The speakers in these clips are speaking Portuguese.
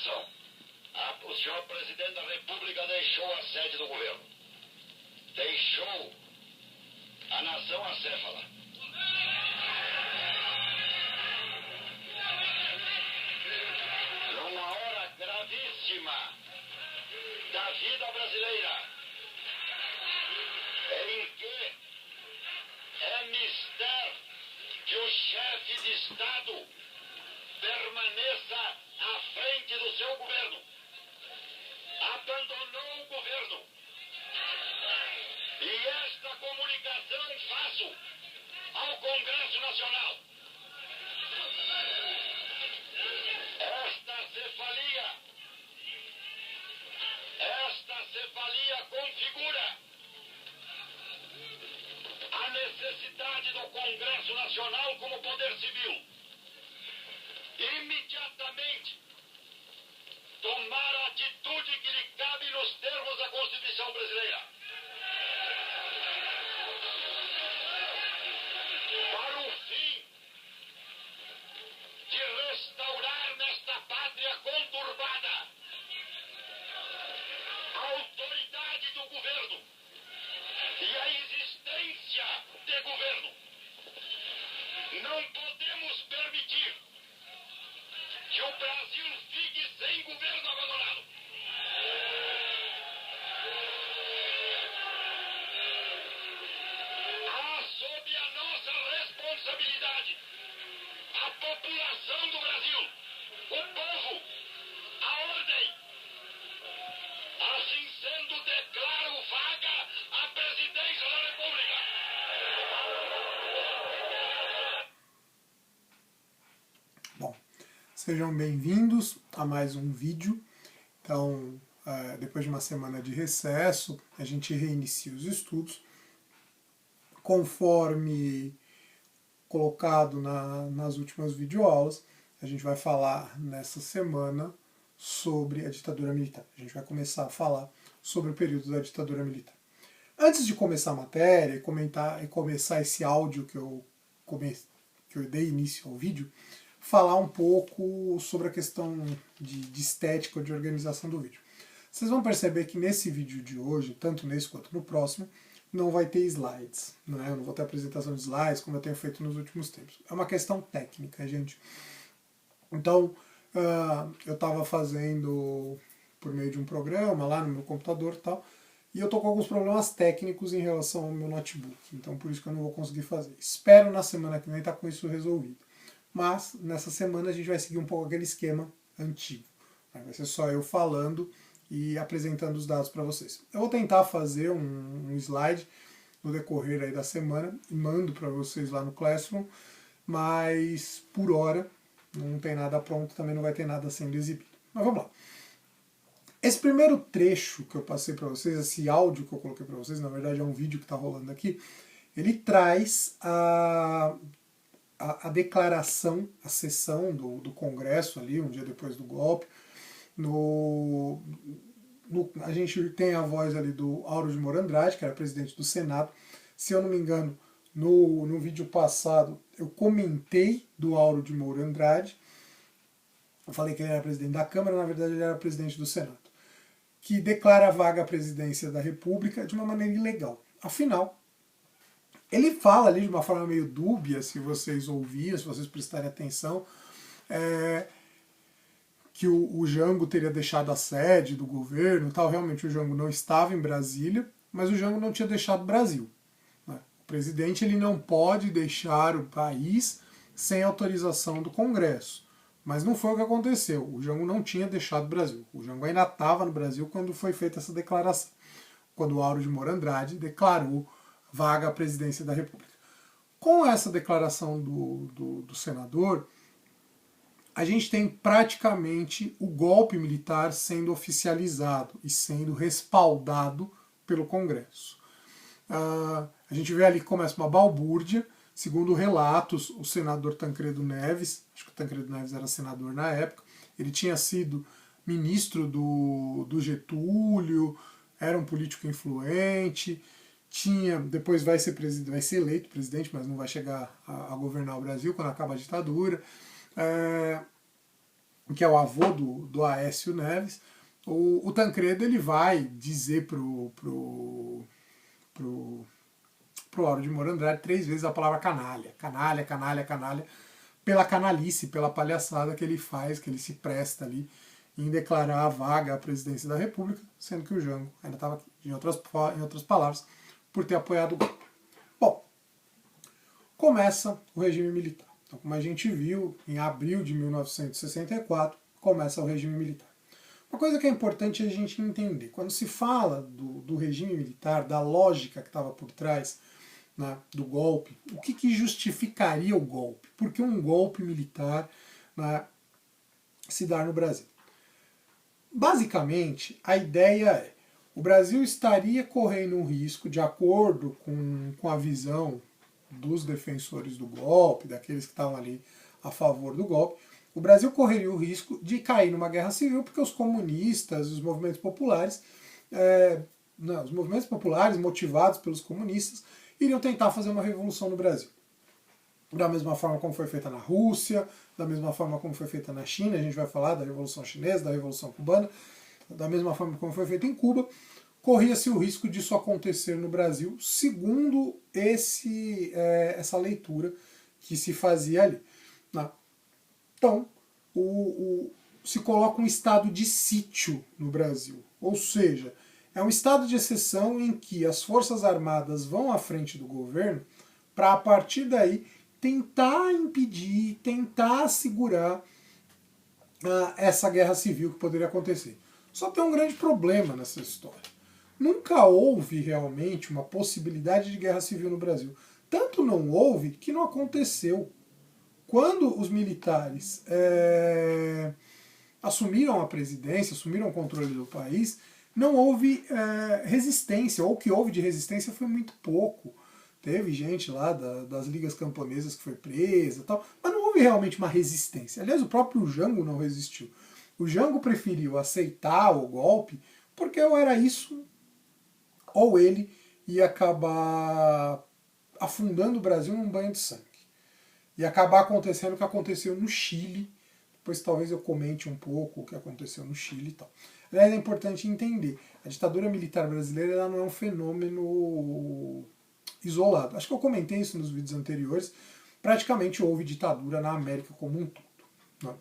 informação. O senhor presidente da República deixou a sede do governo. Deixou a nação acéfala. Numa hora gravíssima da vida brasileira, em que é mister que o chefe de Estado permaneça à frente do seu governo. Abandonou o governo. E esta comunicação faço ao Congresso Nacional. Esta cefalia configura a necessidade do Congresso Nacional como poder civil imediatamente tomar a atitude que lhe cabe nos termos da Constituição brasileira para o fim de restaurar nesta pátria conturbada a autoridade do governo e a existência de governo. Não podemos permitir que o Brasil fique sem governo abandonado. Há sob a nossa responsabilidade a população do Brasil, o povo, a ordem. Assim sendo, declaro vaga a presidência da República. Bom, sejam bem-vindos a mais um vídeo. Então, depois de uma semana de recesso, a gente reinicia os estudos. Conforme colocado nas últimas videoaulas, a gente vai falar nessa semana sobre a ditadura militar. A gente vai começar a falar sobre o período da ditadura militar. Antes de começar a matéria e começar esse áudio que eu dei início ao vídeo, falar um pouco sobre a questão de estética ou de organização do vídeo. Vocês vão perceber que nesse vídeo de hoje, tanto nesse quanto no próximo, não vai ter slides, né? Eu não vou ter apresentação de slides como eu tenho feito nos últimos tempos. É uma questão técnica, gente. Então, eu estava fazendo por meio de um programa lá no meu computador e tal, e eu estou com alguns problemas técnicos em relação ao meu notebook, então por isso que eu não vou conseguir fazer. Espero na semana que vem estar com isso resolvido. Mas nessa semana a gente vai seguir um pouco aquele esquema antigo. Vai ser só eu falando e apresentando os dados para vocês. Eu vou tentar fazer um slide no decorrer aí da semana e mando para vocês lá no Classroom, mas por hora não tem nada pronto, também não vai ter nada sendo exibido. Mas vamos lá. Esse primeiro trecho que eu passei para vocês, esse áudio que eu coloquei para vocês, na verdade é um vídeo que está rolando aqui, ele traz a declaração, a sessão do Congresso ali, um dia depois do golpe. A gente tem a voz ali do Auro de Moura Andrade, que era presidente do Senado. Se eu não me engano, no vídeo passado eu comentei do Auro de Moura Andrade. Eu falei que ele era presidente da Câmara, na verdade ele era presidente do Senado, que declara vaga a presidência da República de uma maneira ilegal. Afinal, ele fala ali de uma forma meio dúbia, se vocês ouviram, se vocês prestarem atenção, que o Jango teria deixado a sede do governo e tal. Realmente o Jango não estava em Brasília, mas o Jango não tinha deixado o Brasil. O presidente ele não pode deixar o país sem autorização do Congresso. Mas não foi o que aconteceu. O Jango não tinha deixado o Brasil. O Jango ainda estava no Brasil quando foi feita essa declaração. Quando o Auro de Moura Andrade declarou vaga à presidência da República. Com essa declaração do senador, a gente tem praticamente o golpe militar sendo oficializado e sendo respaldado pelo Congresso. A gente vê ali que começa uma balbúrdia. Segundo relatos, o senador Tancredo Neves, acho que o Tancredo Neves era senador na época, ele tinha sido ministro do Getúlio, era um político influente, depois vai ser eleito presidente, mas não vai chegar a governar o Brasil quando acaba a ditadura. que é o avô do Aécio Neves, o Tancredo ele vai dizer pro Auro de Moura Andrade 3 vezes a palavra canalha. Canalha, canalha, canalha, pela canalice, pela palhaçada que ele faz, que ele se presta ali em declarar a vaga à presidência da República, sendo que o Jango ainda estava aqui, em outras palavras, por ter apoiado o golpe. Bom, começa o regime militar. Então, como a gente viu, em abril de 1964, começa o regime militar. Uma coisa que é importante a gente entender, quando se fala do regime militar, da lógica que estava por trás, né, do golpe, o que justificaria o golpe? Por que um golpe militar, né, se dar no Brasil? Basicamente, a ideia é: o Brasil estaria correndo um risco, de acordo com a visão dos defensores do golpe, daqueles que estavam ali a favor do golpe, o Brasil correria o risco de cair numa guerra civil, porque os comunistas, os movimentos populares, os movimentos populares motivados pelos comunistas, iriam tentar fazer uma revolução no Brasil. Da mesma forma como foi feita na Rússia, da mesma forma como foi feita na China, a gente vai falar da Revolução Chinesa, da Revolução Cubana, da mesma forma como foi feita em Cuba, corria-se o risco disso acontecer no Brasil, segundo essa leitura que se fazia ali. Então, se coloca um estado de sítio no Brasil, ou seja, é um estado de exceção em que as Forças Armadas vão à frente do governo para, a partir daí, tentar impedir, tentar segurar essa guerra civil que poderia acontecer. Só tem um grande problema nessa história. Nunca houve realmente uma possibilidade de guerra civil no Brasil. Tanto não houve que não aconteceu. Quando os militares assumiram a presidência, assumiram o controle do país, não houve resistência, ou o que houve de resistência foi muito pouco. Teve gente lá das ligas camponesas que foi presa e tal, mas não houve realmente uma resistência. Aliás, o próprio Jango não resistiu. O Jango preferiu aceitar o golpe porque ou era isso, ou ele ia acabar afundando o Brasil num banho de sangue. E acabar acontecendo o que aconteceu no Chile. Depois talvez eu comente um pouco o que aconteceu no Chile e tal. Aliás, é importante entender, a ditadura militar brasileira ela não é um fenômeno isolado. Acho que eu comentei isso nos vídeos anteriores. Praticamente houve ditadura na América como um todo. Né?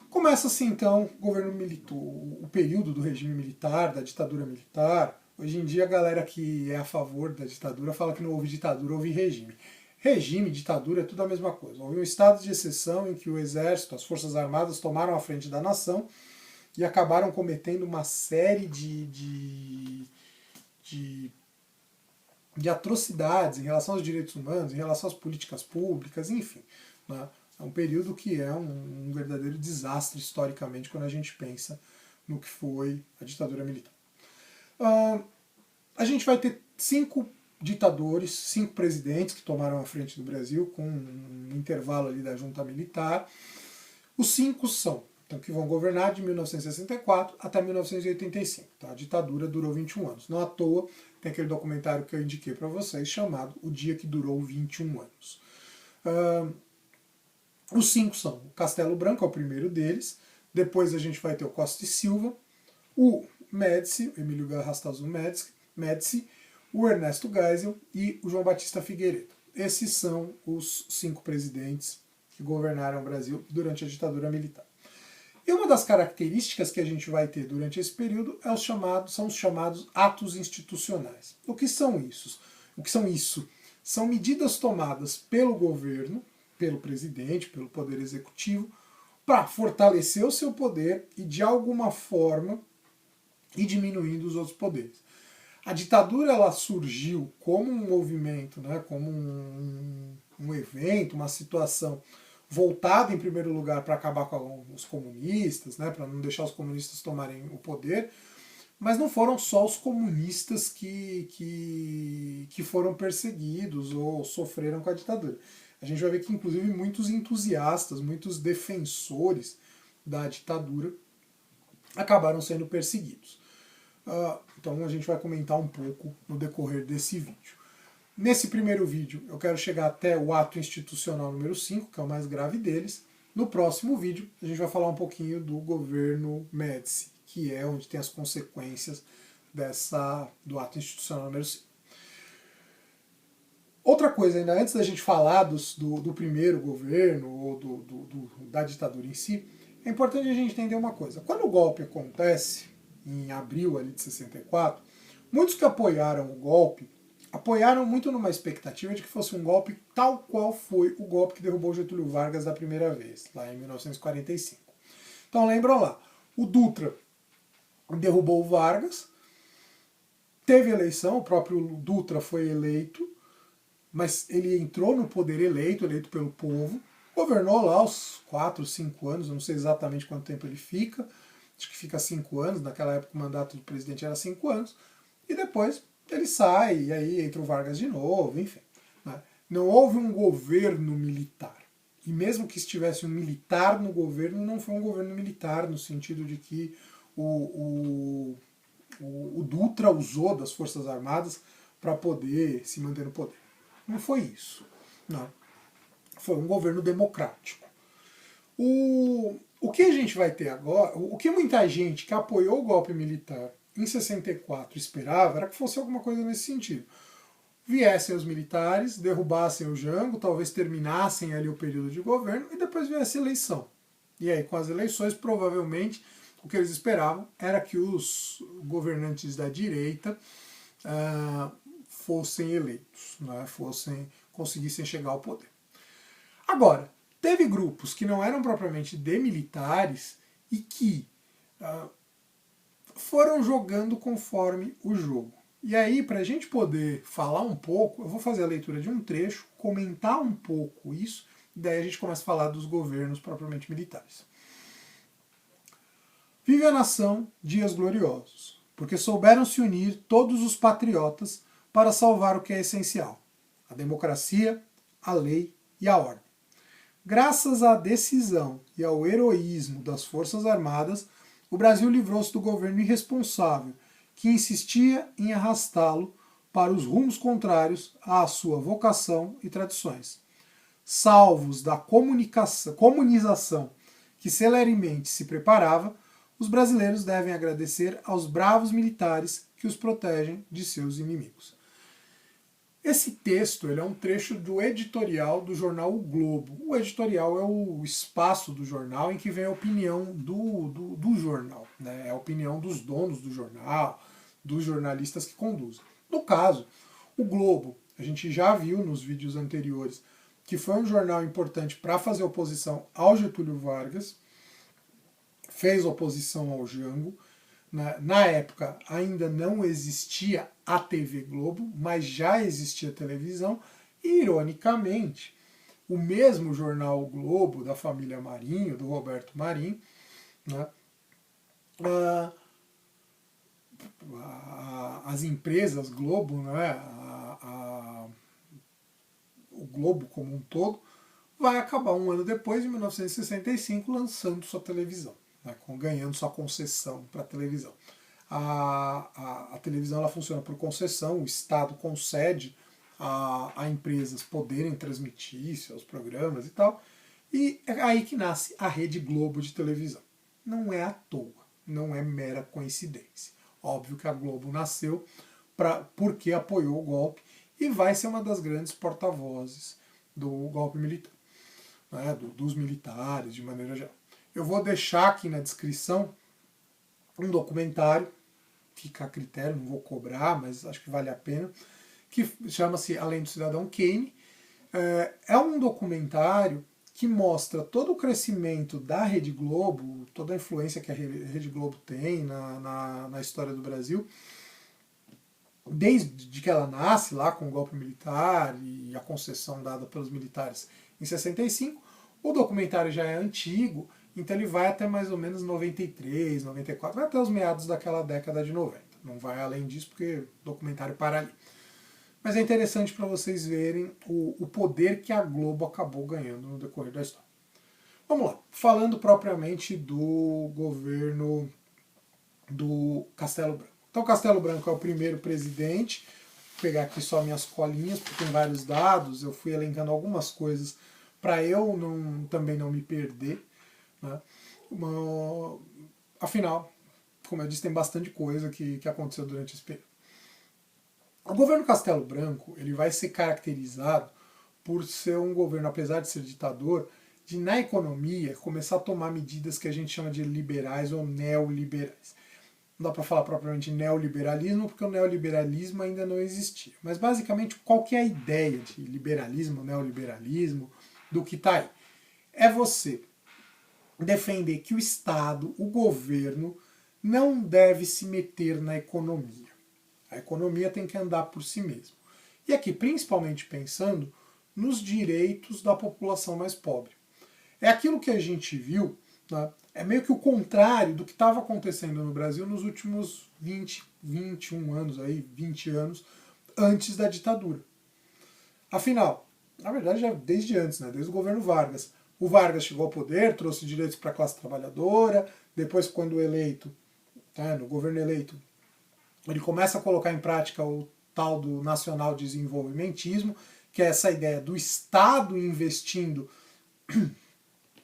Começa assim então o governo militar, o período do regime militar, da ditadura militar. Hoje em dia a galera que é a favor da ditadura fala que não houve ditadura, houve regime. Regime, ditadura é tudo a mesma coisa. Houve um estado de exceção em que o exército, as forças armadas tomaram a frente da nação e acabaram cometendo uma série de atrocidades em relação aos direitos humanos, em relação às políticas públicas, enfim. Né? É um período que é um verdadeiro desastre historicamente quando a gente pensa no que foi a ditadura militar. A gente vai ter 5 ditadores, 5 presidentes que tomaram a frente do Brasil, com um intervalo ali da junta militar. Os 5 são, então, que vão governar de 1964 até 1985. Tá? A ditadura durou 21 anos. Não à toa, tem aquele documentário que eu indiquei para vocês, chamado O Dia que Durou 21 Anos. Os 5 são o Castelo Branco, é o primeiro deles. Depois a gente vai ter o Costa e Silva, o Médici, Emílio Garrastazu Médici, o Ernesto Geisel e o João Batista Figueiredo. Esses são os 5 presidentes que governaram o Brasil durante a ditadura militar. E uma das características que a gente vai ter durante esse período são os chamados atos institucionais. O que são isso? São medidas tomadas pelo governo, pelo presidente, pelo poder executivo, para fortalecer o seu poder e, de alguma forma, ir diminuindo os outros poderes. A ditadura ela surgiu como um movimento, né, como um evento, uma situação voltada em primeiro lugar para acabar com os comunistas, né, para não deixar os comunistas tomarem o poder, mas não foram só os comunistas que foram perseguidos ou sofreram com a ditadura. A gente vai ver que inclusive muitos entusiastas, muitos defensores da ditadura acabaram sendo perseguidos. Então a gente vai comentar um pouco no decorrer desse vídeo. Nesse primeiro vídeo eu quero chegar até o ato institucional número 5, que é o mais grave deles, No próximo vídeo, a gente vai falar um pouquinho do governo Médici, que é onde tem as consequências do ato institucional número 5. Outra coisa, ainda antes da gente falar do primeiro governo ou da ditadura em si, é importante a gente entender uma coisa. Quando o golpe acontece, em abril ali de 64, muitos que apoiaram o golpe, apoiaram muito numa expectativa de que fosse um golpe tal qual foi o golpe que derrubou Getúlio Vargas da primeira vez, lá em 1945. Então lembram lá, o Dutra derrubou o Vargas, teve eleição, o próprio Dutra foi eleito, mas ele entrou no poder eleito pelo povo, governou lá os 4, 5 anos, eu não sei exatamente quanto tempo ele fica, acho que fica 5 anos, naquela época o mandato do presidente era 5 anos, e depois ele sai, e aí entra o Vargas de novo, enfim. Né? Não houve um governo militar. E mesmo que estivesse um militar no governo, não foi um governo militar no sentido de que o Dutra usou das Forças Armadas para poder se manter no poder. Não foi isso. Não. Foi um governo democrático. O que a gente vai ter agora, o que muita gente que apoiou o golpe militar em 64 esperava era que fosse alguma coisa nesse sentido. Viessem os militares, derrubassem o Jango, talvez terminassem ali o período de governo e depois viesse a eleição. E aí, com as eleições, provavelmente, o que eles esperavam era que os governantes da direita fossem eleitos, né, conseguissem chegar ao poder. Agora, teve grupos que não eram propriamente de militares e que foram jogando conforme o jogo. E aí, para a gente poder falar um pouco, eu vou fazer a leitura de um trecho, comentar um pouco isso, e daí a gente começa a falar dos governos propriamente militares. Vive a nação dias gloriosos, porque souberam se unir todos os patriotas para salvar o que é essencial: a democracia, a lei e a ordem. Graças à decisão e ao heroísmo das Forças Armadas, o Brasil livrou-se do governo irresponsável, que insistia em arrastá-lo para os rumos contrários à sua vocação e tradições. Salvos da comunização que celeremente se preparava, os brasileiros devem agradecer aos bravos militares que os protegem de seus inimigos. Esse texto ele é um trecho do editorial do jornal O Globo. O editorial é o espaço do jornal em que vem a opinião do jornal, né? É a opinião dos donos do jornal, dos jornalistas que conduzem. No caso, o Globo, a gente já viu nos vídeos anteriores que foi um jornal importante para fazer oposição ao Getúlio Vargas, fez oposição ao Jango. Na época ainda não existia a TV Globo, mas já existia televisão, e ironicamente, o mesmo jornal o Globo, da família Marinho, do Roberto Marinho, né, as empresas Globo, né, o Globo como um todo, vai acabar um ano depois, em 1965, lançando sua televisão, né, ganhando sua concessão para a televisão. A televisão ela funciona por concessão, o Estado concede a empresas poderem transmitir seus programas e tal, e é aí que nasce a Rede Globo de televisão. Não é à toa, não é mera coincidência. Óbvio que a Globo nasceu porque apoiou o golpe e vai ser uma das grandes porta-vozes do golpe militar, né, dos militares de maneira geral. Eu vou deixar aqui na descrição um documentário, fica a critério, não vou cobrar, mas acho que vale a pena, que chama-se Além do Cidadão Kane. É um documentário que mostra todo o crescimento da Rede Globo, toda a influência que a Rede Globo tem na história do Brasil, desde que ela nasce lá com o golpe militar e a concessão dada pelos militares em 65. O documentário já é antigo, então ele vai até mais ou menos 93, 94, vai até os meados daquela década de 90. Não vai além disso porque o documentário para ali. Mas é interessante para vocês verem o poder que a Globo acabou ganhando no decorrer da história. Vamos lá, falando propriamente do governo do Castelo Branco. Então Castelo Branco é o primeiro presidente. Vou pegar aqui só minhas colinhas, porque tem vários dados, eu fui elencando algumas coisas para eu também não me perder, né? Afinal, como eu disse, tem bastante coisa que aconteceu durante esse período. O governo Castelo Branco ele vai ser caracterizado por ser um governo, apesar de ser ditador, de na economia começar a tomar medidas que a gente chama de liberais ou neoliberais. Não dá para falar propriamente neoliberalismo, porque o neoliberalismo ainda não existia. Mas basicamente, qual que é a ideia de liberalismo, neoliberalismo, do que está aí? É você defender que o Estado, o governo, não deve se meter na economia. A economia tem que andar por si mesmo. E aqui, principalmente pensando nos direitos da população mais pobre. É aquilo que a gente viu, né? É meio que o contrário do que estava acontecendo no Brasil nos últimos 21 anos, aí, 20 anos antes da ditadura. Afinal, na verdade, já desde antes, né? Desde o governo Vargas. O Vargas chegou ao poder, trouxe direitos para a classe trabalhadora, depois, quando eleito, né, no governo eleito, ele começa a colocar em prática o tal do nacional desenvolvimentismo, que é essa ideia do Estado investindo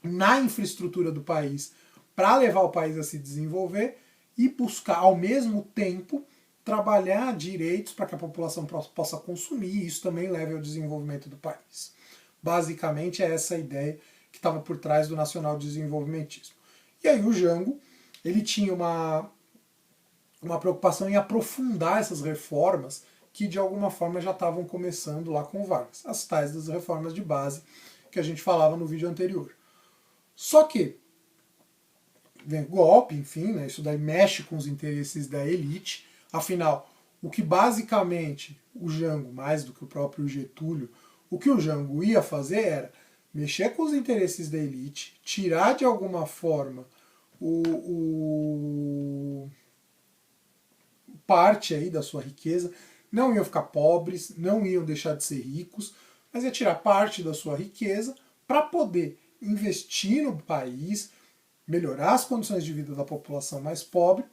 na infraestrutura do país para levar o país a se desenvolver e buscar, ao mesmo tempo, trabalhar direitos para que a população possa consumir e isso também leve ao desenvolvimento do país. Basicamente é essa a ideia que estava por trás do nacional desenvolvimentismo. E aí o Jango, ele tinha uma preocupação em aprofundar essas reformas que de alguma forma já estavam começando lá com o Vargas, as tais das reformas de base que a gente falava no vídeo anterior. Só que vem golpe, enfim, né, isso daí mexe com os interesses da elite, afinal, o que basicamente o Jango, mais do que o próprio Getúlio, o que o Jango ia fazer era mexer com os interesses da elite, tirar de alguma forma parte aí da sua riqueza, não iam ficar pobres, não iam deixar de ser ricos, mas ia tirar parte da sua riqueza para poder investir no país, melhorar as condições de vida da população mais pobre,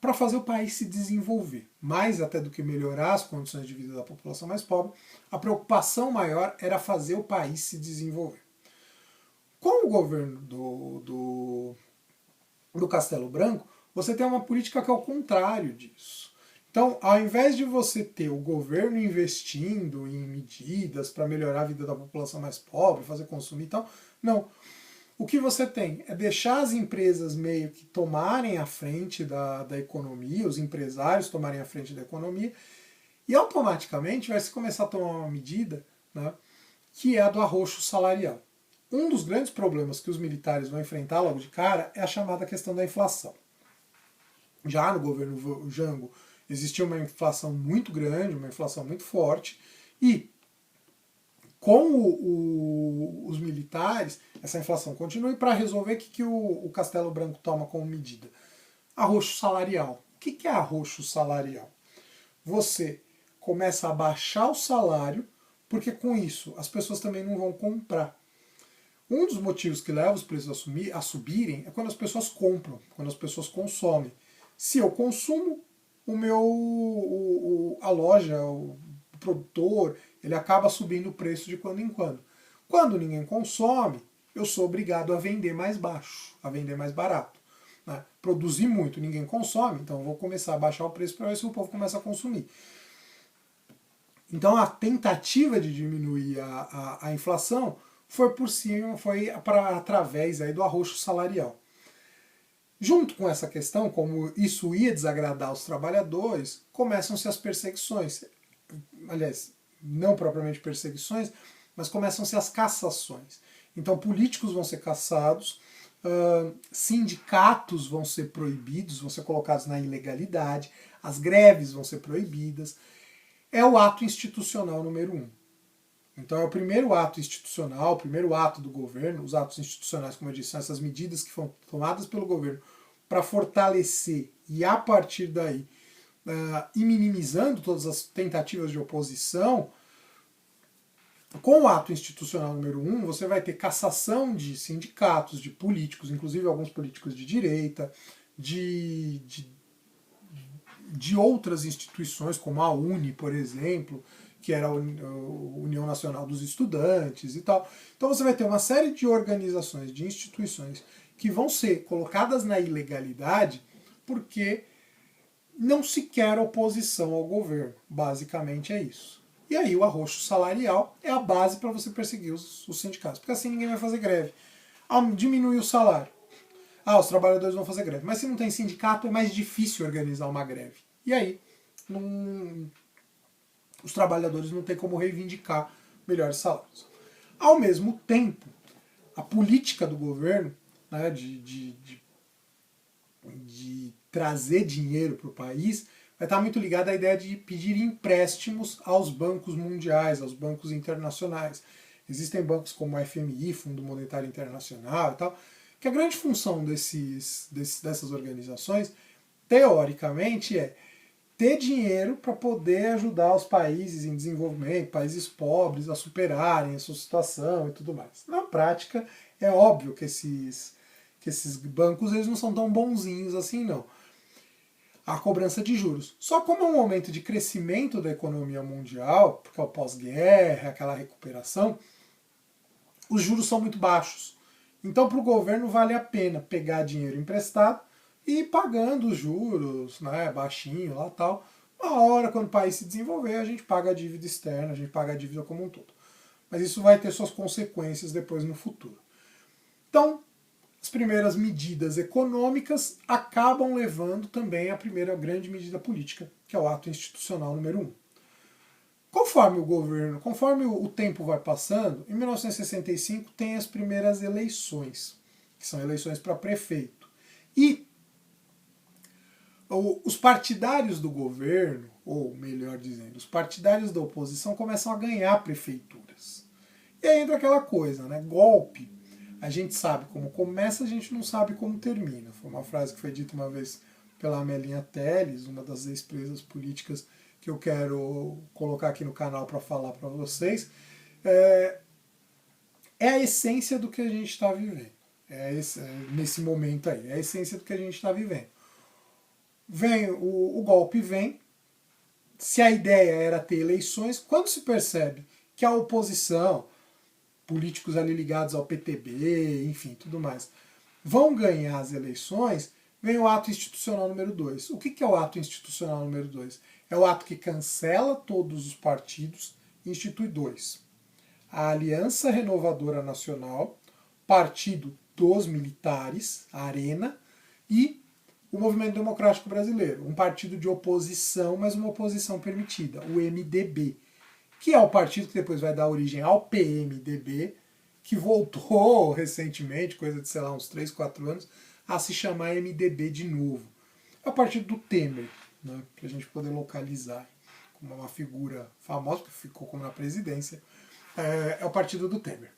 para fazer o país se desenvolver. Mais até do que melhorar as condições de vida da população mais pobre, a preocupação maior era fazer o país se desenvolver. Com o governo do Castelo Branco, você tem uma política que é o contrário disso. Então, ao invés de você ter o governo investindo em medidas para melhorar a vida da população mais pobre, fazer consumir e tal, não. O que você tem é deixar as empresas meio que tomarem a frente da economia, os empresários tomarem a frente da economia, e automaticamente vai se começar a tomar uma medida, né, que é a do arroxo salarial. Um dos grandes problemas que os militares vão enfrentar logo de cara é a chamada questão da inflação. Já no governo Jango existia uma inflação muito grande, uma inflação muito forte, e com os militares, essa inflação continua, e para resolver, o que o Castelo Branco toma como medida? Arroxo salarial. O que é arroxo salarial? Você começa a baixar o salário, porque com isso as pessoas também não vão comprar. Um dos motivos que leva os preços a subirem é quando as pessoas compram, quando as pessoas consomem. Se eu consumo, a loja, o produtor, ele acaba subindo o preço de quando em quando. Quando ninguém consome, eu sou obrigado a vender mais baixo, a vender mais barato. Né? Produzir muito, ninguém consome, então eu vou começar a baixar o preço para ver se o povo começa a consumir. Então a tentativa de diminuir a inflação foi por cima, foi através aí do arroxo salarial. Junto com essa questão, como isso ia desagradar os trabalhadores, começam-se as perseguições. Aliás, não propriamente perseguições, mas começam-se as cassações. Então políticos vão ser cassados, sindicatos vão ser proibidos, vão ser colocados na ilegalidade, as greves vão ser proibidas. É o ato institucional número 1. Então é o primeiro ato institucional, o primeiro ato do governo. Os atos institucionais, como eu disse, são essas medidas que foram tomadas pelo governo para fortalecer e, a partir daí, e minimizando todas as tentativas de oposição. Com o ato institucional número 1, você vai ter cassação de sindicatos, de políticos, inclusive alguns políticos de direita, de outras instituições, como a UNE, por exemplo, que era a União Nacional dos Estudantes e tal. Então você vai ter uma série de organizações, de instituições que vão ser colocadas na ilegalidade porque não se quer oposição ao governo. Basicamente é isso. E aí o arroxo salarial é a base para você perseguir os sindicatos, porque assim ninguém vai fazer greve. Diminuir o salário. Os trabalhadores vão fazer greve. Mas se não tem sindicato, é mais difícil organizar uma greve. E aí, os trabalhadores não têm como reivindicar melhores salários. Ao mesmo tempo, a política do governo, né, de trazer dinheiro para o país vai estar muito ligada à ideia de pedir empréstimos aos bancos mundiais, aos bancos internacionais. Existem bancos como o FMI, Fundo Monetário Internacional e tal, que a grande função dessas organizações, teoricamente, é ter dinheiro para poder ajudar os países em desenvolvimento, países pobres, a superarem a sua situação e tudo mais. Na prática, é óbvio que esses bancos eles não são tão bonzinhos assim, não. A cobrança de juros. Só como é um momento de crescimento da economia mundial, porque é o pós-guerra, aquela recuperação, os juros são muito baixos. Então, para o governo, vale a pena pegar dinheiro emprestado e ir pagando os juros, né, baixinho lá tal. Uma hora, quando o país se desenvolver, a gente paga a dívida externa, a gente paga a dívida como um todo. Mas isso vai ter suas consequências depois no futuro. Então, as primeiras medidas econômicas acabam levando também à primeira grande medida política, que é o ato institucional número 1. Conforme o tempo vai passando, em 1965 tem as primeiras eleições, que são eleições para prefeito. E os partidários do governo, ou melhor dizendo, os partidários da oposição começam a ganhar prefeituras. E aí entra aquela coisa, né? Golpe. A gente sabe como começa, a gente não sabe como termina. Foi uma frase que foi dita uma vez pela Amelinha Telles, uma das ex-presas políticas que eu quero colocar aqui no canal para falar para vocês. É a essência do que a gente está vivendo. Nesse momento aí. É a essência do que a gente está vivendo. O golpe vem. Se a ideia era ter eleições, quando se percebe que a oposição, políticos ali ligados ao PTB, enfim, tudo mais, vão ganhar as eleições, vem o ato institucional número 2. O que é o ato institucional número 2? É o ato que cancela todos os partidos e institui 2. A Aliança Renovadora Nacional, Partido dos Militares, a Arena, e o Movimento Democrático Brasileiro, um partido de oposição, mas uma oposição permitida, o MDB, que é o partido que depois vai dar origem ao PMDB, que voltou recentemente, coisa de, sei lá, uns 3, 4 anos, a se chamar MDB de novo. É o partido do Temer, né, para a gente poder localizar como uma figura famosa, que ficou como na presidência, é o partido do Temer.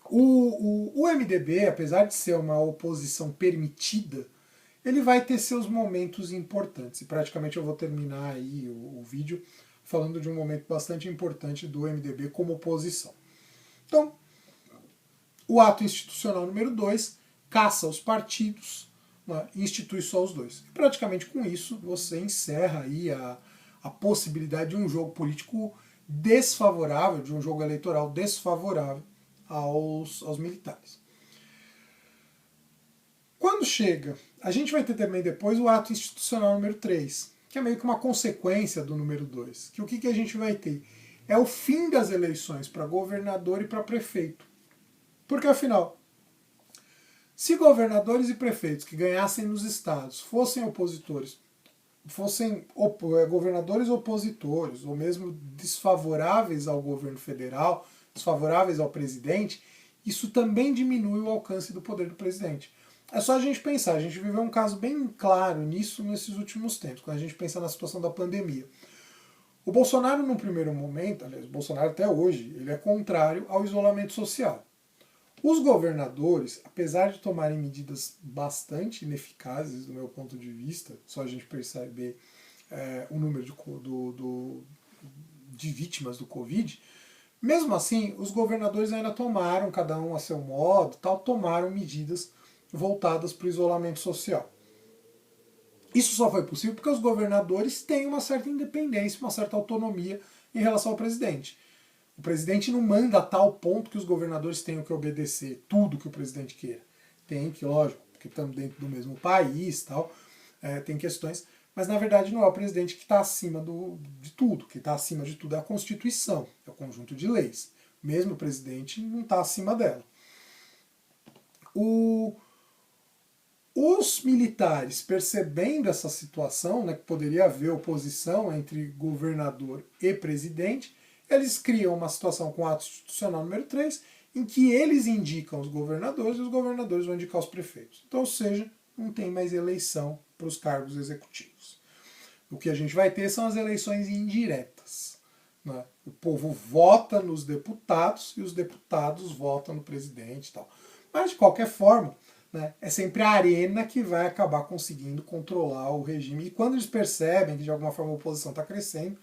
O MDB, apesar de ser uma oposição permitida, ele vai ter seus momentos importantes. E praticamente eu vou terminar aí o vídeo falando de um momento bastante importante do MDB como oposição. Então, o ato institucional número 2 caça os partidos, né, e institui só os 2. E praticamente com isso você encerra aí a possibilidade de um jogo político desfavorável, de um jogo eleitoral desfavorável aos militares. Quando chega, a gente vai ter também depois o ato institucional número 3, que é meio que uma consequência do número 2. Que o que a gente vai ter? É o fim das eleições para governador e para prefeito. Porque afinal, se governadores e prefeitos que ganhassem nos estados fossem opositores, fossem governadores opositores, ou mesmo desfavoráveis ao governo federal, desfavoráveis ao presidente, isso também diminui o alcance do poder do presidente. É só a gente pensar, a gente viveu um caso bem claro nisso nesses últimos tempos, quando a gente pensa na situação da pandemia. O Bolsonaro, num primeiro momento, aliás, o Bolsonaro até hoje, ele é contrário ao isolamento social. Os governadores, apesar de tomarem medidas bastante ineficazes, do meu ponto de vista, só a gente perceber o número de vítimas do Covid, mesmo assim, os governadores ainda tomaram, cada um a seu modo, tomaram medidas voltadas para o isolamento social. Isso só foi possível porque os governadores têm uma certa independência, uma certa autonomia em relação ao presidente. O presidente não manda a tal ponto que os governadores tenham que obedecer tudo que o presidente queira. Tem que, lógico, porque estamos dentro do mesmo país, tal, tem questões, mas na verdade não é o presidente que está acima de tudo. Quem está acima de tudo é a Constituição, é o conjunto de leis. Mesmo o presidente não está acima dela. Os militares, percebendo essa situação, né, que poderia haver oposição entre governador e presidente, eles criam uma situação com o ato institucional número 3, em que eles indicam os governadores e os governadores vão indicar os prefeitos. Então, ou seja, não tem mais eleição para os cargos executivos. O que a gente vai ter são as eleições indiretas. Né? O povo vota nos deputados e os deputados votam no presidente e tal. Mas, de qualquer forma, né, é sempre a arena que vai acabar conseguindo controlar o regime. E quando eles percebem que de alguma forma a oposição está crescendo,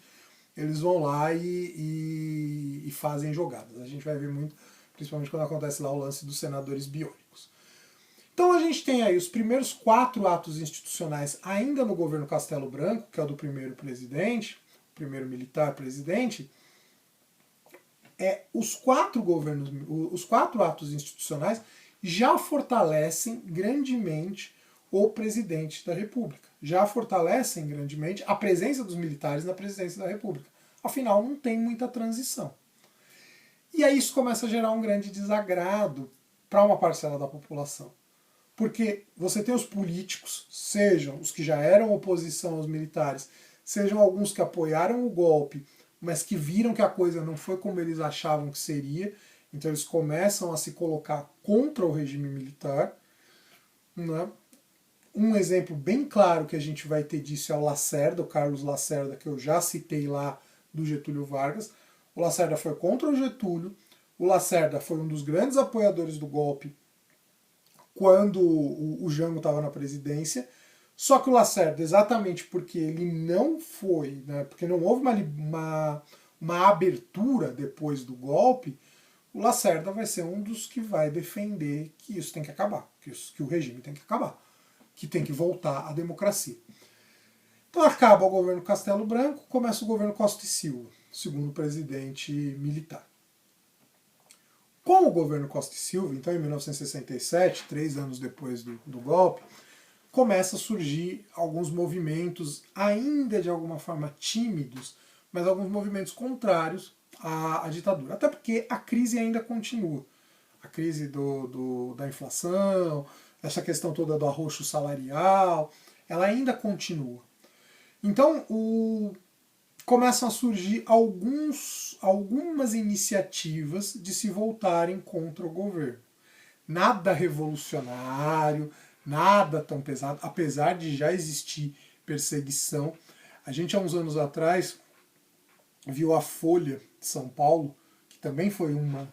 eles vão lá e fazem jogadas. A gente vai ver muito, principalmente quando acontece lá o lance dos senadores biônicos. Então a gente tem aí os primeiros 4 atos institucionais ainda no governo Castelo Branco, que é o do primeiro presidente, primeiro militar presidente. Os 4 atos institucionais já fortalecem grandemente o presidente da República. Já fortalecem grandemente a presença dos militares na presidência da República. Afinal, não tem muita transição. E aí isso começa a gerar um grande desagrado para uma parcela da população. Porque você tem os políticos, sejam os que já eram oposição aos militares, sejam alguns que apoiaram o golpe, mas que viram que a coisa não foi como eles achavam que seria, então eles começam a se colocar contra o regime militar. Né? Um exemplo bem claro que a gente vai ter disso é o Lacerda, o Carlos Lacerda, que eu já citei lá, do Getúlio Vargas. O Lacerda foi contra o Getúlio, o Lacerda foi um dos grandes apoiadores do golpe quando o Jango estava na presidência, só que o Lacerda, exatamente porque ele não foi, né, porque não houve uma abertura depois do golpe, o Lacerda vai ser um dos que vai defender que isso tem que acabar, que o regime tem que acabar, que tem que voltar à democracia. Então acaba o governo Castelo Branco, começa o governo Costa e Silva, segundo presidente militar. Com o governo Costa e Silva, então em 1967, 3 anos depois do golpe, começa a surgir alguns movimentos, ainda de alguma forma tímidos, mas alguns movimentos contrários à ditadura. Até porque a crise ainda continua. A crise da inflação, essa questão toda do arroxo salarial, ela ainda continua. Então, começam a surgir algumas iniciativas de se voltarem contra o governo. Nada revolucionário, nada tão pesado, apesar de já existir perseguição. A gente, há uns anos atrás, viu a Folha de São Paulo, que também foi um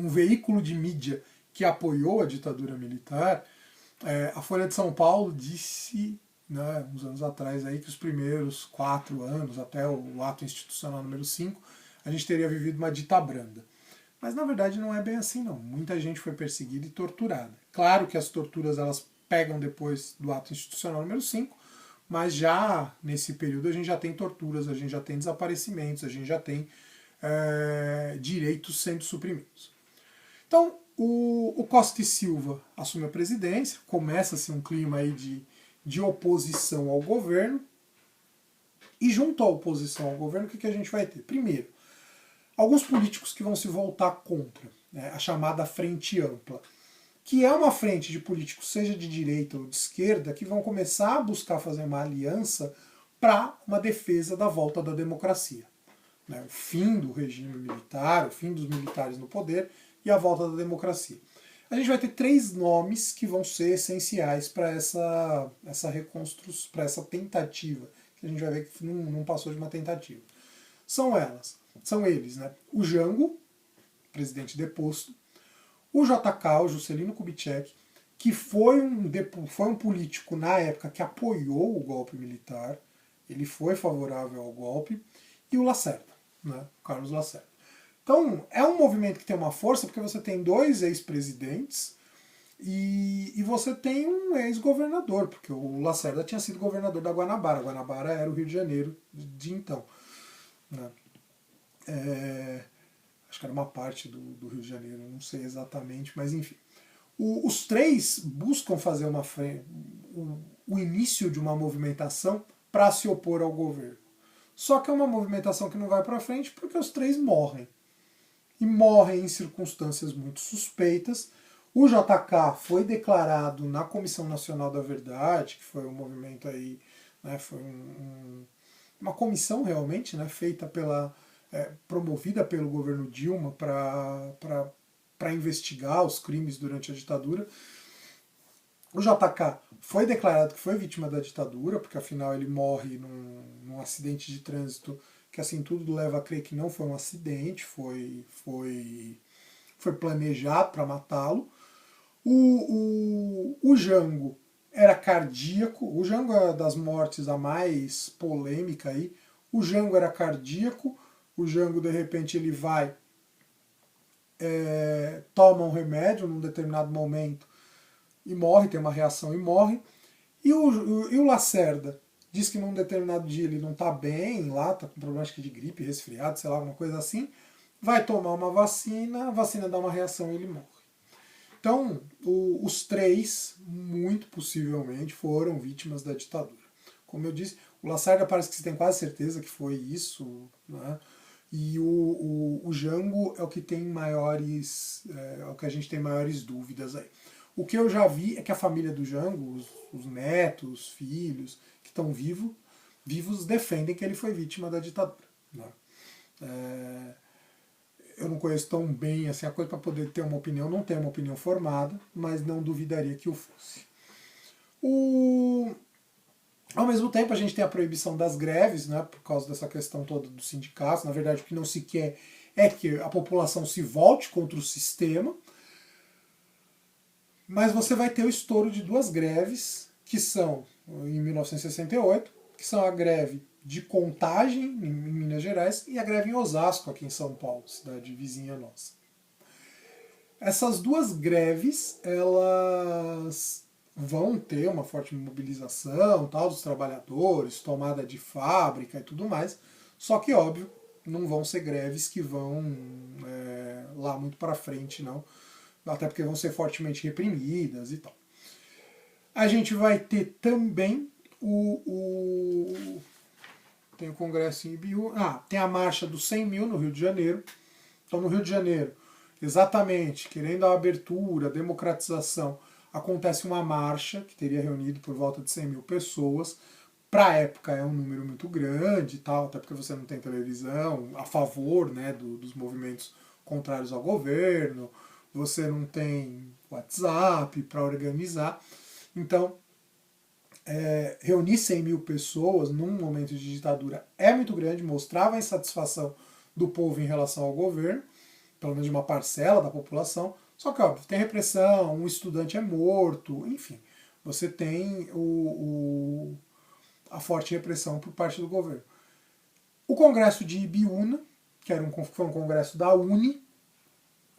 veículo de mídia que apoiou a ditadura militar. A Folha de São Paulo disse, né, uns anos atrás, aí, que os primeiros 4 anos, até o ato institucional número 5, a gente teria vivido uma ditabranda. Mas na verdade não é bem assim, não. Muita gente foi perseguida e torturada. Claro que as torturas elas pegam depois do ato institucional número 5, mas já nesse período a gente já tem torturas, a gente já tem desaparecimentos, a gente já tem direitos sendo suprimidos. Então, o Costa e Silva assume a presidência, começa-se um clima aí de oposição ao governo, e junto à oposição ao governo, o que a gente vai ter? Primeiro, alguns políticos que vão se voltar contra, né, a chamada Frente Ampla, que é uma frente de políticos, seja de direita ou de esquerda, que vão começar a buscar fazer uma aliança para uma defesa da volta da democracia. Né, o fim do regime militar, o fim dos militares no poder e a volta da democracia. A gente vai ter 3 nomes que vão ser essenciais para essa reconstrução, para essa tentativa, que a gente vai ver que não passou de uma tentativa. São eles, né? O Jango, presidente deposto, o JK, o Juscelino Kubitschek, que foi um político na época que apoiou o golpe militar, ele foi favorável ao golpe, e o Lacerda, né? O Carlos Lacerda. Então, é um movimento que tem uma força, porque você tem 2 ex-presidentes E você tem um ex-governador, porque o Lacerda tinha sido governador da Guanabara. Guanabara era o Rio de Janeiro de então. Né? Acho que era uma parte do Rio de Janeiro, não sei exatamente, mas enfim. Os três buscam fazer o início de uma movimentação para se opor ao governo. Só que é uma movimentação que não vai para frente porque os três morrem. E morrem em circunstâncias muito suspeitas. O JK foi declarado na Comissão Nacional da Verdade, que foi um movimento aí, né, foi uma comissão realmente, né, feita promovida pelo governo Dilma para investigar os crimes durante a ditadura. O JK foi declarado que foi vítima da ditadura, porque afinal ele morre num acidente de trânsito que assim tudo leva a crer que não foi um acidente, foi planejado para matá-lo. O Jango era cardíaco, o Jango é das mortes a mais polêmica aí. O Jango era cardíaco, o Jango de repente ele vai, toma um remédio num determinado momento e morre, tem uma reação e morre. E o Lacerda diz que num determinado dia ele não está bem lá, está com problema de gripe, resfriado, sei lá, alguma coisa assim, vai tomar uma vacina, a vacina dá uma reação e ele morre. Então, os três, muito possivelmente, foram vítimas da ditadura. Como eu disse, o Lacerda parece que se tem quase certeza que foi isso, né? E o Jango é o que tem maiores, é o que a gente tem maiores dúvidas aí. O que eu já vi é que a família do Jango, os netos, os filhos que estão vivos defendem que ele foi vítima da ditadura. Né? Eu não conheço tão bem assim, a coisa para poder ter uma opinião, não tenho uma opinião formada, mas não duvidaria que o fosse. Ao mesmo tempo, a gente tem a proibição das greves, né, por causa dessa questão toda dos sindicatos. Na verdade, o que não se quer é que a população se volte contra o sistema. Mas você vai ter o estouro de duas greves, que são, em 1968, que são a greve de Contagem, em Minas Gerais, e a greve em Osasco, aqui em São Paulo, cidade vizinha nossa. Essas duas greves, elas vão ter uma forte mobilização tal, dos trabalhadores, tomada de fábrica e tudo mais, só que, óbvio, não vão ser greves que vão lá muito para frente, não, até porque vão ser fortemente reprimidas e tal. A gente vai ter também tem o Congresso em Ibiú, tem a Marcha dos 100 mil no Rio de Janeiro. Então, no Rio de Janeiro, exatamente, querendo a abertura, a democratização, acontece uma marcha que teria reunido por volta de 100 mil pessoas. Para a época é um número muito grande, tal, até porque você não tem televisão a favor, né, dos movimentos contrários ao governo, você não tem WhatsApp para organizar. Então, reunir 100 mil pessoas num momento de ditadura é muito grande, mostrava a insatisfação do povo em relação ao governo, pelo menos de uma parcela da população. Só que, óbvio, tem repressão, um estudante é morto, enfim, você tem a forte repressão por parte do governo. O Congresso de Ibiúna, que foi um congresso da UNE,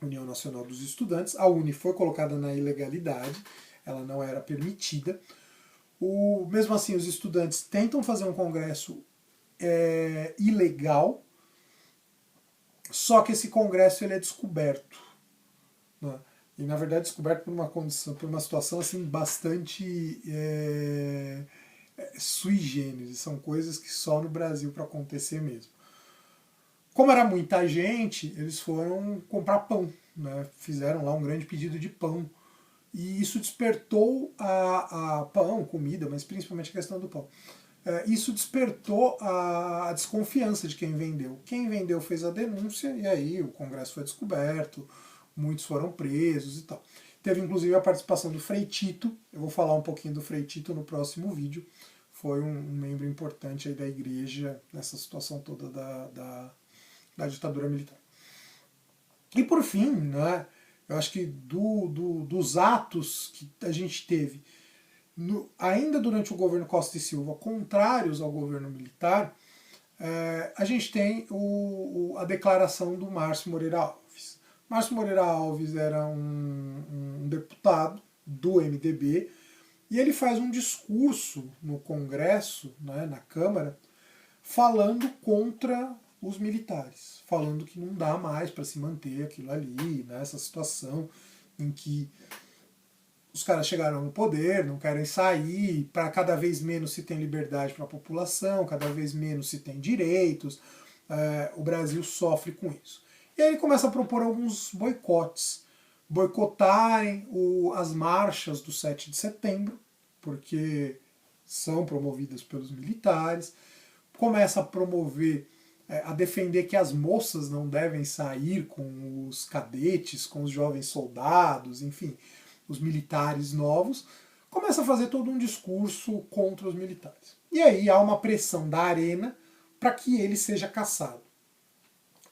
União Nacional dos Estudantes, a UNE foi colocada na ilegalidade, ela não era permitida. Mesmo assim, os estudantes tentam fazer um congresso ilegal, só que esse congresso ele é descoberto. Né? E, na verdade, descoberto por uma situação assim, bastante sui generis. São coisas que só no Brasil para acontecer mesmo. Como era muita gente, eles foram comprar pão. Né? Fizeram lá um grande pedido de pão. E isso despertou a pão, comida, mas principalmente a questão do pão. Isso despertou a desconfiança de quem vendeu. Quem vendeu fez a denúncia e aí o Congresso foi descoberto, muitos foram presos e tal. Teve inclusive a participação do Frei Tito, eu vou falar um pouquinho do Frei Tito no próximo vídeo. Foi um membro importante aí da igreja nessa situação toda da ditadura militar. E por fim, né, eu acho que dos atos que a gente teve ainda durante o governo Costa e Silva, contrários ao governo militar, a gente tem a declaração do Márcio Moreira Alves. Márcio Moreira Alves era um deputado do MDB, e ele faz um discurso no Congresso, né, na Câmara, falando contra os militares, falando que não dá mais para se manter aquilo ali, né, essa situação em que os caras chegaram no poder, não querem sair, para cada vez menos se tem liberdade para a população, cada vez menos se tem direitos, o Brasil sofre com isso. E aí ele começa a propor alguns boicotes, boicotarem as marchas do 7 de setembro, porque são promovidas pelos militares, começa a promover, a defender que as moças não devem sair com os cadetes, com os jovens soldados, enfim, os militares novos, começa a fazer todo um discurso contra os militares. E aí há uma pressão da Arena para que ele seja cassado.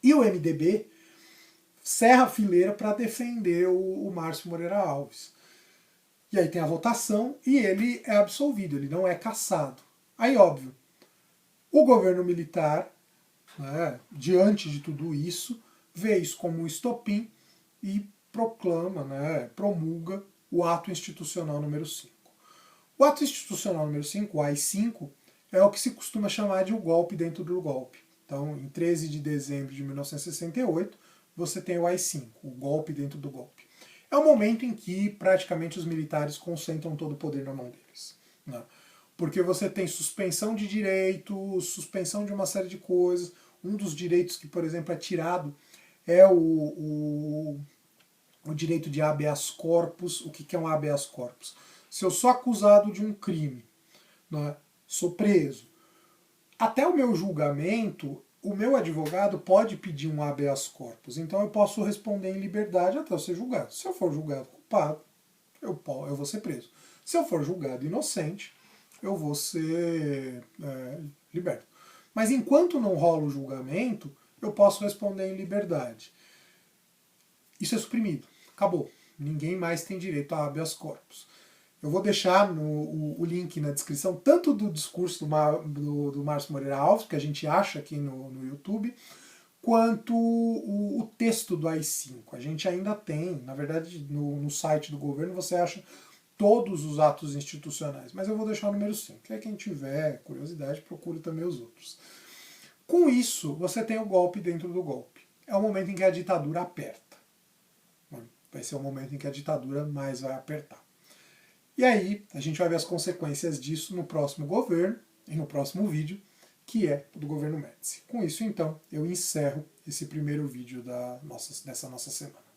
E o MDB cerra a fileira para defender o Márcio Moreira Alves. E aí tem a votação e ele é absolvido, ele não é cassado. Aí, óbvio, o governo militar, né, diante de tudo isso, vê isso como um estopim e proclama, né, promulga o ato institucional número 5. O ato institucional número 5, o AI-5, é o que se costuma chamar de o golpe dentro do golpe. Então, em 13 de dezembro de 1968, você tem o AI-5, o golpe dentro do golpe. É o momento em que praticamente os militares concentram todo o poder na mão deles, né? Porque você tem suspensão de direitos, suspensão de uma série de coisas. Um dos direitos que, por exemplo, é tirado é o direito de habeas corpus. O que é um habeas corpus? Se eu sou acusado de um crime, né, sou preso, até o meu julgamento, o meu advogado pode pedir um habeas corpus. Então eu posso responder em liberdade até eu ser julgado. Se eu for julgado culpado, eu vou ser preso. Se eu for julgado inocente, eu vou ser liberto. Mas enquanto não rola o julgamento, eu posso responder em liberdade. Isso é suprimido. Acabou. Ninguém mais tem direito a habeas corpus. Eu vou deixar o link na descrição, tanto do discurso do Márcio Moreira Alves, que a gente acha aqui no YouTube, quanto o texto do AI-5. A gente ainda tem, na verdade, no site do governo você acha todos os atos institucionais, mas eu vou deixar o número 5. Que quem tiver curiosidade, procure também os outros. Com isso, você tem o golpe dentro do golpe. É o momento em que a ditadura aperta. Vai ser o momento em que a ditadura mais vai apertar. E aí, a gente vai ver as consequências disso no próximo governo e no próximo vídeo, que é o do governo Médici. Com isso, então, eu encerro esse primeiro vídeo dessa nossa semana.